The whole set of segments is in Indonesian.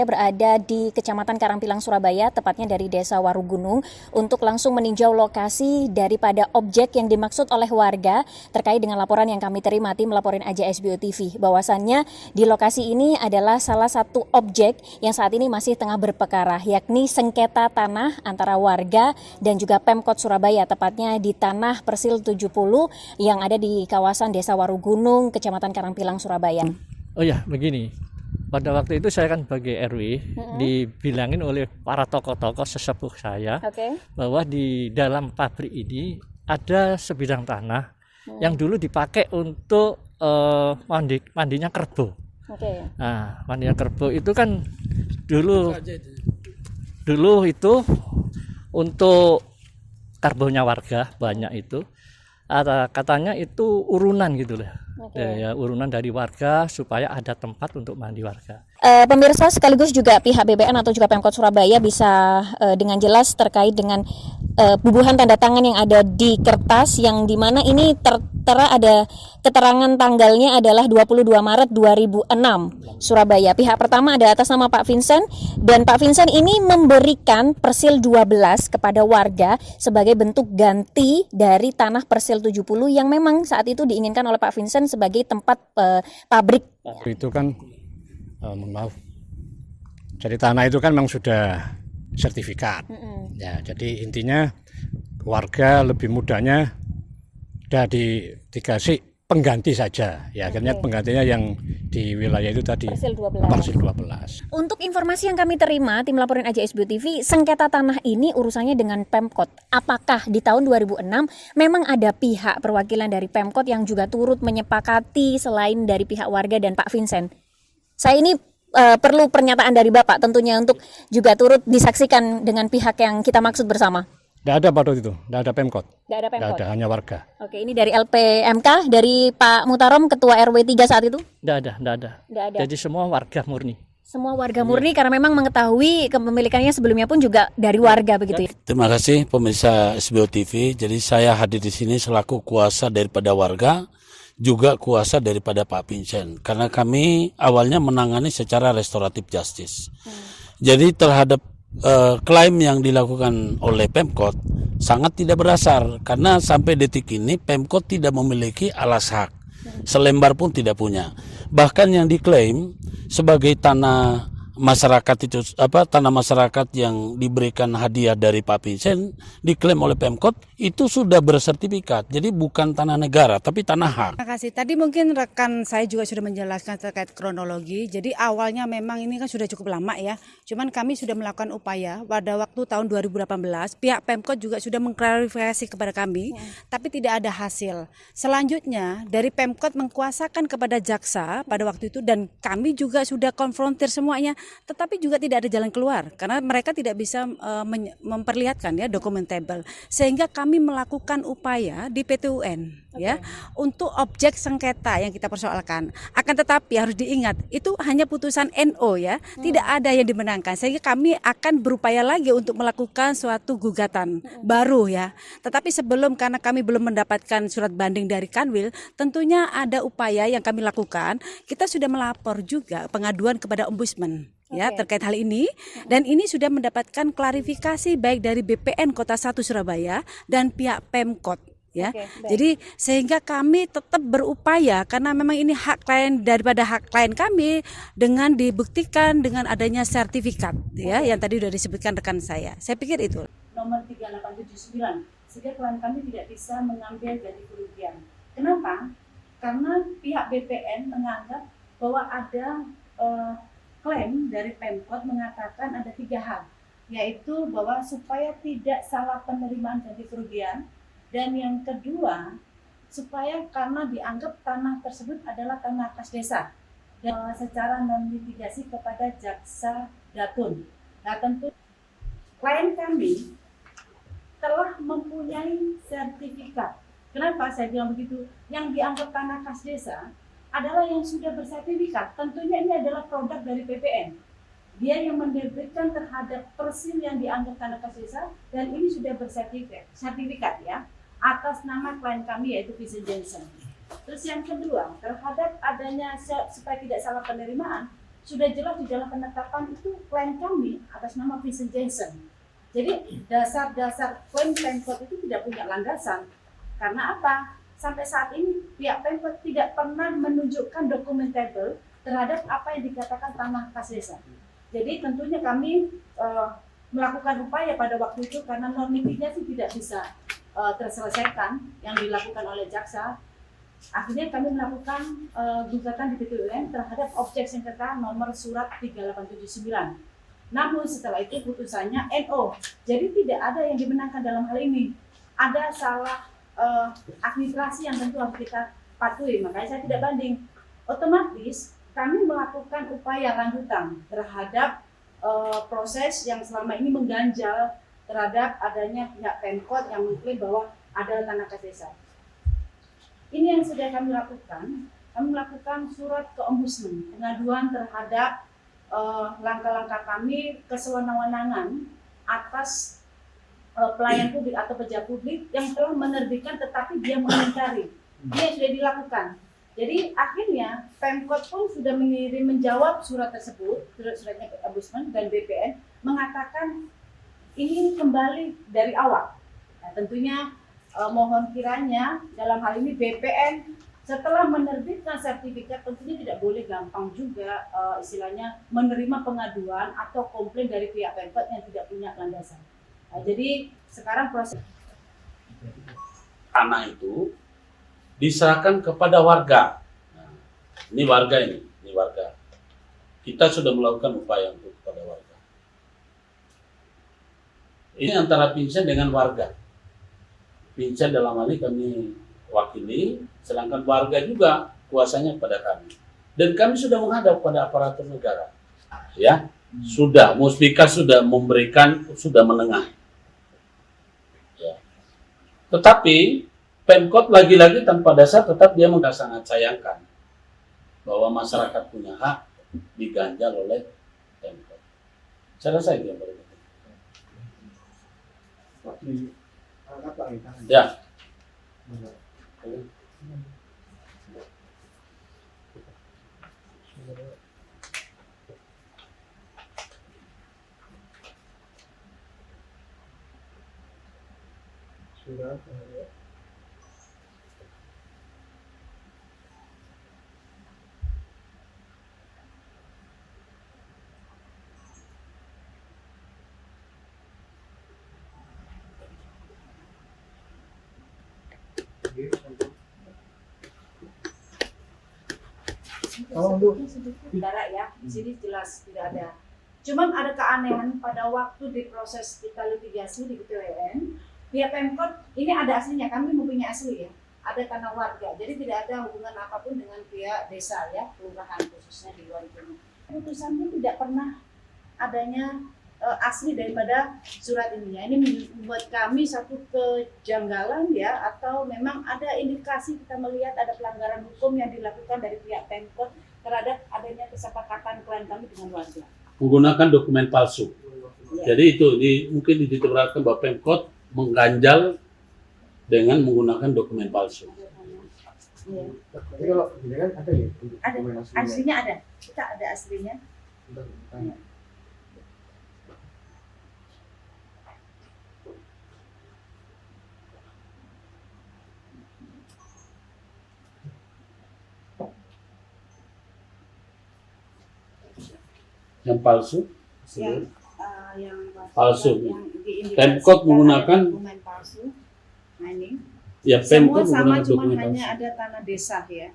berada di Kecamatan Karangpilang, Surabaya, tepatnya dari Desa Warugunung, untuk langsung meninjau lokasi daripada objek yang dimaksud oleh warga terkait dengan laporan yang kami terima tim laporin aja SBO TV. Bahwasannya di lokasi ini adalah salah satu objek yang saat ini masih tengah berperkara, yakni sengketa tanah antara warga dan juga Pemkot Surabaya, tepatnya di tanah Persil 70 yang ada di kawasan Desa Warugunung, Kecamatan Karangpilang, Surabaya. Oh ya, begini. Pada waktu itu saya kan sebagai RW dibilangin oleh para tokoh-tokoh sesepuh saya bahwa di dalam pabrik ini ada sebidang tanah yang dulu dipakai untuk mandinya kerbau. Nah, mandinya kerbau itu kan dulu itu untuk kerbaunya warga banyak itu. Katanya itu urunan gitu lah. Ya, urunan dari warga supaya ada tempat untuk mandi warga. Pemirsa sekaligus juga pihak BPN atau juga Pemkot Surabaya bisa dengan jelas terkait dengan bubuhan tanda tangan yang ada di kertas yang dimana ini tertera ada keterangan tanggalnya adalah 22 Maret 2006 Surabaya. Pihak pertama ada atas nama Pak Vincent, dan Pak Vincent ini memberikan Persil 12 kepada warga sebagai bentuk ganti dari tanah Persil 70 yang memang saat itu diinginkan oleh Pak Vincent sebagai tempat pabrik. Itu kan maaf. Jadi tanah itu kan memang sudah sertifikat. Ya, jadi intinya warga lebih mudahnya sudah dikasih pengganti saja. Ya, akhirnya penggantinya yang di wilayah itu tadi Persil 12. Untuk informasi yang kami terima tim laporan aja SBO TV, sengketa tanah ini urusannya dengan Pemkot. Apakah di tahun 2006 memang ada pihak perwakilan dari Pemkot yang juga turut menyepakati selain dari pihak warga dan Pak Vincent? Saya ini perlu pernyataan dari Bapak tentunya untuk juga turut disaksikan dengan pihak yang kita maksud bersama. Tidak ada pada itu, tidak ada Pemkot. Tidak ada Pemkot. Tidak ada, hanya warga. Oke, ini dari LPMK, dari Pak Mutarom, Ketua RW 3 saat itu? Tidak ada. Jadi semua warga murni. Semua warga murni karena memang mengetahui kepemilikannya sebelumnya pun juga dari warga begitu ya. Terima kasih pemirsa SBO TV. Jadi saya hadir di sini selaku kuasa daripada warga, juga kuasa daripada Pak Vincent, karena kami awalnya menangani secara restoratif justice. Jadi terhadap klaim yang dilakukan oleh Pemkot sangat tidak berdasar, karena sampai detik ini Pemkot tidak memiliki alas hak, selembar pun tidak punya. Bahkan yang diklaim sebagai tanah masyarakat itu tanah masyarakat yang diberikan hadiah dari Pak Vincent diklaim oleh Pemkot itu sudah bersertifikat, jadi bukan tanah negara tapi tanah hak. Terima kasih. Tadi mungkin rekan saya juga sudah menjelaskan terkait kronologi. Jadi awalnya memang ini kan sudah cukup lama ya. Cuman kami sudah melakukan upaya pada waktu tahun 2018. Pihak Pemkot juga sudah mengklarifikasi kepada kami, tapi tidak ada hasil. Selanjutnya dari Pemkot mengkuasakan kepada jaksa pada waktu itu, dan kami juga sudah konfrontir semuanya, tetapi juga tidak ada jalan keluar karena mereka tidak bisa memperlihatkan ya dokumentable, sehingga kami melakukan upaya di PT UN ya untuk objek sengketa yang kita persoalkan. Akan tetapi harus diingat itu hanya putusan NO ya, tidak ada yang dimenangkan, sehingga kami akan berupaya lagi untuk melakukan suatu gugatan baru ya. Tetapi sebelum, karena kami belum mendapatkan surat banding dari Kanwil, tentunya ada upaya yang kami lakukan. Kita sudah melapor juga pengaduan kepada Ombudsman ya terkait hal ini, dan ini sudah mendapatkan klarifikasi baik dari BPN Kota 1 Surabaya dan pihak Pemkot ya. Jadi sehingga kami tetap berupaya karena memang ini hak klien, daripada hak klien kami dengan dibuktikan dengan adanya sertifikat ya yang tadi sudah disebutkan rekan saya. Saya pikir itu nomor 3879, sehingga klien kami tidak bisa mengambil ganti kerugian. Kenapa? Karena pihak BPN menganggap bahwa ada klaim dari Pemkot mengatakan ada 3 hal, yaitu bahwa supaya tidak salah penerimaan ganti kerugian, dan yang kedua supaya karena dianggap tanah tersebut adalah tanah kas desa, dan secara non mitigasi kepada jaksa Datun. Nah tentu klien kami telah mempunyai sertifikat. Kenapa saya bilang begitu? Yang dianggap tanah kas desa adalah yang sudah bersertifikat. Tentunya ini adalah produk dari PPN. Dia yang menerbitkan terhadap Persil yang dianggap tanah kas desa, dan ini sudah bersertifikat ya, atas nama klien kami yaitu Vincent Jensen. Terus yang kedua, terhadap adanya supaya tidak salah penerimaan, sudah jelas di dalam penetapan itu klaim kami atas nama Vincent Janssen. Jadi dasar-dasar klaim Pemkot itu tidak punya landasan. Karena apa? Sampai saat ini pihak Pemkot tidak pernah menunjukkan dokumentabel terhadap apa yang dikatakan tanah kas desa. Jadi tentunya kami melakukan upaya pada waktu itu karena non mitigasi tidak bisa terselesaikan yang dilakukan oleh jaksa. Akhirnya kami melakukan gugatan di PT UIN terhadap objek sengketa nomor surat 3879. Namun setelah itu putusannya NO. Jadi tidak ada yang dimenangkan dalam hal ini. Ada salah administrasi yang tentu harus kita patuhi, makanya saya tidak banding. Otomatis kami melakukan upaya lanjutan terhadap proses yang selama ini mengganjal terhadap adanya pihak Pemkot yang mengklaim bahwa ada tanah kas desa. Ini yang sudah kami lakukan surat ke Ombudsman, pengaduan terhadap langkah-langkah kami kesewenang-wenangan atas pelayan publik atau pejabat publik yang telah menerbitkan tetapi dia mengingkari. Dia sudah dilakukan. Jadi akhirnya Pemkot pun sudah menjawab surat tersebut, suratnya ke Ombudsman dan BPN mengatakan ini kembali dari awal. Nah, tentunya mohon kiranya dalam hal ini BPN setelah menerbitkan sertifikat tentunya tidak boleh gampang juga istilahnya menerima pengaduan atau komplain dari pihak Pemkot yang tidak punya landasan. Nah, jadi sekarang proses Tanah itu diserahkan kepada warga. Nah, ini warga. Kita sudah melakukan upaya untuk kepada warga. Ini antara Vincent dengan warga. Vincent dalam hal ini kami wakili, sedangkan warga juga kuasanya pada kami. Dan kami sudah menghadap pada aparatur negara. Ya, sudah, Muspika sudah sudah menengah. Ya. Tetapi Pemkot lagi-lagi tanpa dasar tetap dia sangat sayangkan bahwa masyarakat punya hak diganjal oleh Pemkot. Saya rasa itu yang paling penting. Ya. Saudara ya, di sini jelas tidak ada. Cuman ada keanehan pada waktu di proses kita litigasi di PTWN, pihak Pemkot ini ada aslinya, kami mempunyai asli ya, ada tanah warga, jadi tidak ada hubungan apapun dengan pihak desa ya, kelurahan khususnya di luar itu. Putusan pun tidak pernah adanya asli daripada surat ini ya. Ini membuat kami satu kejanggalan ya, atau memang ada indikasi kita melihat ada pelanggaran hukum yang dilakukan dari pihak Pemkot terhadap adanya kesepakatan klien kami dengan warga. Menggunakan dokumen palsu. Ya. Jadi itu mungkin diterapkan bahwa Pemkot mengganjal dengan menggunakan dokumen palsu. Ya. Tapi kalau begini kan ada ya? Ada, aslinya ada. Kita ada aslinya. Ya. Yang palsu? Yang Palsu. Yang Pemkot menggunakan dokumen palsu. Nah ini. Ya, Semua Pemkot sama, menggunakan cuma dokumen hanya palsu. ada tanah desa ya.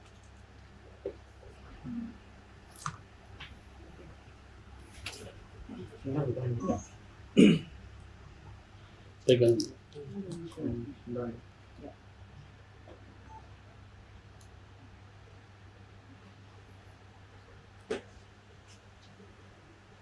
Pegang. Sebentar.